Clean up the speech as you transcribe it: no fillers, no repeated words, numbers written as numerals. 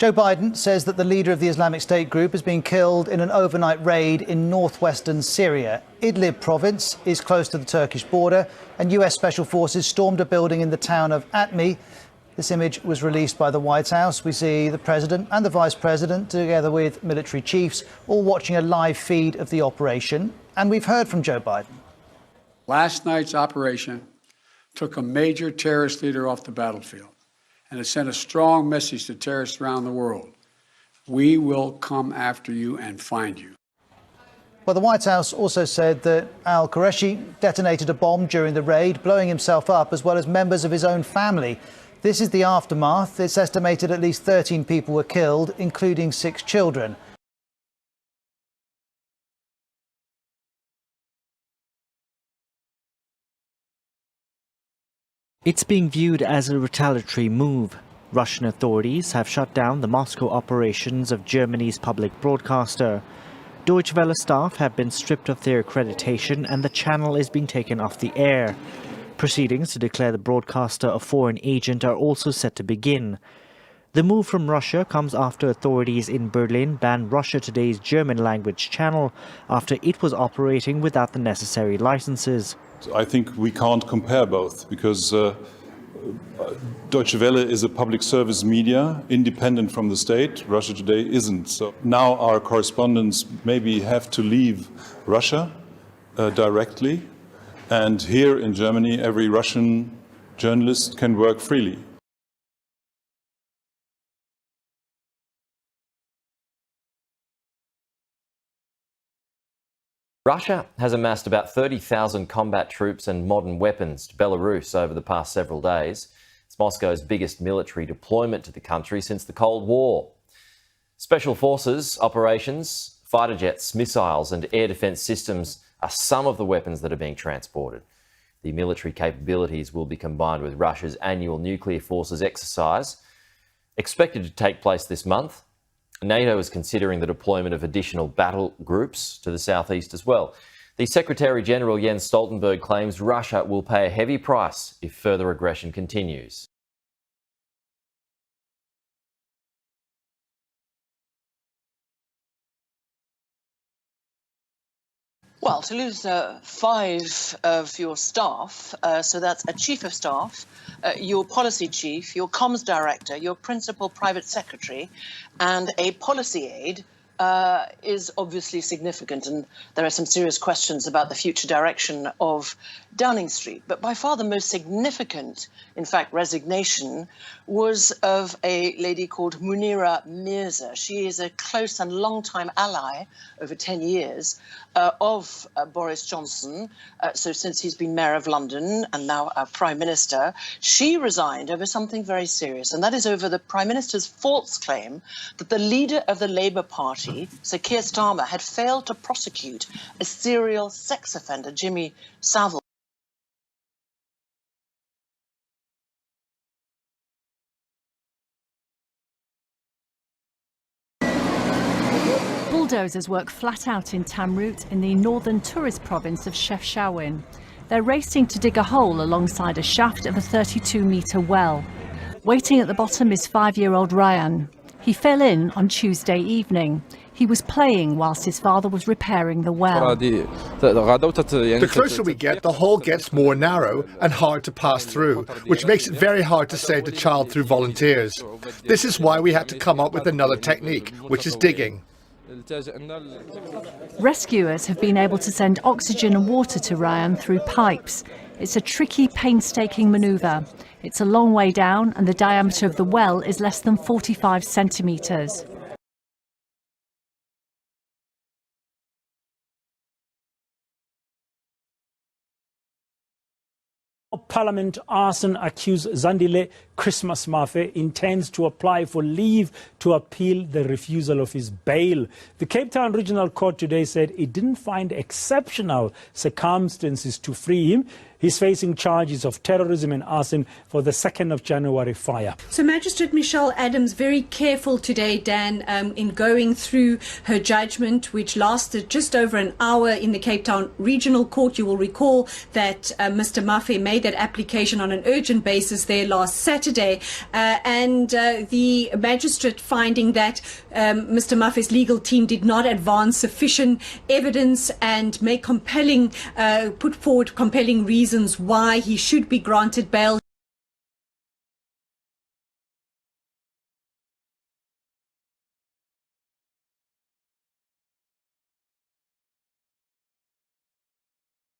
Joe Biden says that the leader of the Islamic State group has been killed in an overnight raid in northwestern Syria. Idlib province is close to the Turkish border, and US special forces stormed a building in the town of Atmi. This image was released by the White House. We see the president and the vice president, together with military chiefs, all watching a live feed of the operation. And we've heard from Joe Biden. Last night's operation took a major terrorist leader off the battlefield, and it sent a strong message to terrorists around the world. We will come after you and find you. Well, the White House also said that al-Qurayshi detonated a bomb during the raid, blowing himself up as well as members of his own family. This is the aftermath. It's estimated at least 13 people were killed, including 6 children. It's being viewed as a retaliatory move. Russian authorities have shut down the Moscow operations of Germany's public broadcaster. Deutsche Welle staff have been stripped of their accreditation and the channel is being taken off the air. Proceedings to declare the broadcaster a foreign agent are also set to begin. The move from Russia comes after authorities in Berlin banned Russia Today's German-language channel after it was operating without the necessary licenses. I think we can't compare both because Deutsche Welle is a public service media, independent from the state. Russia Today isn't. So now our correspondents maybe have to leave Russia directly. And here in Germany, every Russian journalist can work freely. Russia has amassed about 30,000 combat troops and modern weapons to Belarus over the past several days. It's Moscow's biggest military deployment to the country since the Cold War. Special forces, operations, fighter jets, missiles and air defence systems are some of the weapons that are being transported. The military capabilities will be combined with Russia's annual nuclear forces exercise, expected to take place this month. NATO is considering the deployment of additional battle groups to the southeast as well. The Secretary-General Jens Stoltenberg claims Russia will pay a heavy price if further aggression continues. Well, to lose 5 of your staff, so that's a chief of staff, your policy chief, your comms director, your principal private secretary, and a policy aide is obviously significant. And there are some serious questions about the future direction of Downing Street. But by far the most significant, in fact, resignation was of a lady called Munira Mirza. She is a close and long-time ally over 10 years of Boris Johnson. So since he's been mayor of London and now prime minister, she resigned over something very serious, and that is over the prime minister's false claim that the leader of the Labour Party, Sir Keir Starmer, had failed to prosecute a serial sex offender, Jimmy Savile. Bulldozers work flat out in Tamrut in the northern tourist province of Chefchaouen. They're racing to dig a hole alongside a shaft of a 32-metre well. Waiting at the bottom is 5-year-old Ryan. He fell in on Tuesday evening. He was playing whilst his father was repairing the well. The closer we get, the hole gets more narrow and hard to pass through, which makes it very hard to save the child through volunteers. This is why we had to come up with another technique, which is digging. Rescuers have been able to send oxygen and water to Ryan through pipes. It's a tricky, painstaking manoeuvre. It's a long way down and the diameter of the well is less than 45 centimetres. Parliament arson accused Zandile Christmas Mafe intends to apply for leave to appeal the refusal of his bail. The Cape Town Regional Court today said it didn't find exceptional circumstances to free him. He's facing charges of terrorism and arson for the 2nd of January fire. So Magistrate Michelle Adams very careful today, Dan, in going through her judgment, which lasted just over an hour in the Cape Town Regional Court. You will recall that Mr. Mafe made that application on an urgent basis there last Saturday. yesterday, and the magistrate finding that Mr. Maffe's legal team did not advance sufficient evidence and make put forward compelling reasons why he should be granted bail.